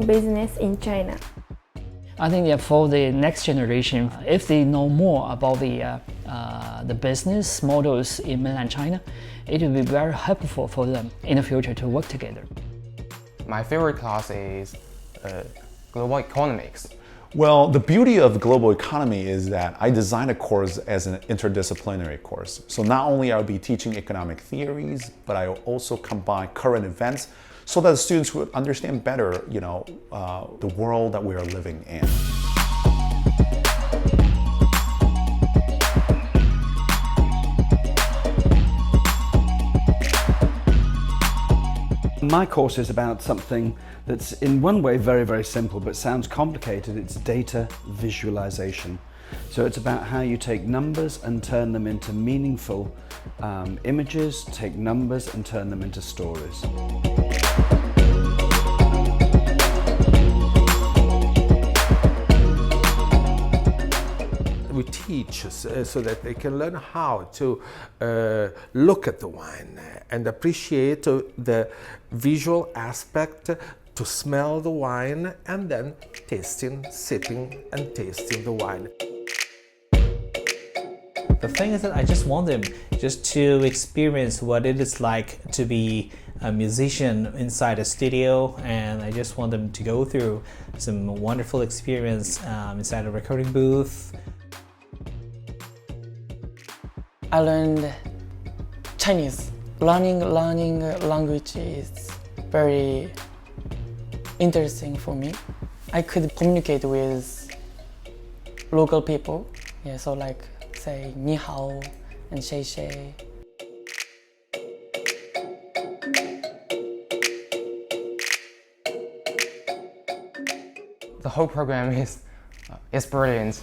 doing business in China? I think that for the next generation, if they know more about the business models in mainland China, it will be very helpful for them in the future to work together. My favorite class is global economics. Well, the beauty of global economy is that I designed a course as an interdisciplinary course. So not only I'll be teaching economic theories, but I will also combine current events so that the students would understand better, the world that we are living in. My course is about something that's in one way very, very simple, but sounds complicated. It's data visualization. So it's about how you take numbers and turn them into meaningful images, take numbers and turn them into stories. We teach so that they can learn how to look at the wine and appreciate the visual aspect, to smell the wine, and then tasting, sipping and tasting the wine. The thing is that I just want them just to experience what it is like to be a musician inside a studio, and I just want them to go through some wonderful experience inside a recording booth. I learned Chinese. Learning language is very interesting for me. I could communicate with local people. Yeah, so like say ni hao and Shih. The whole program is brilliant.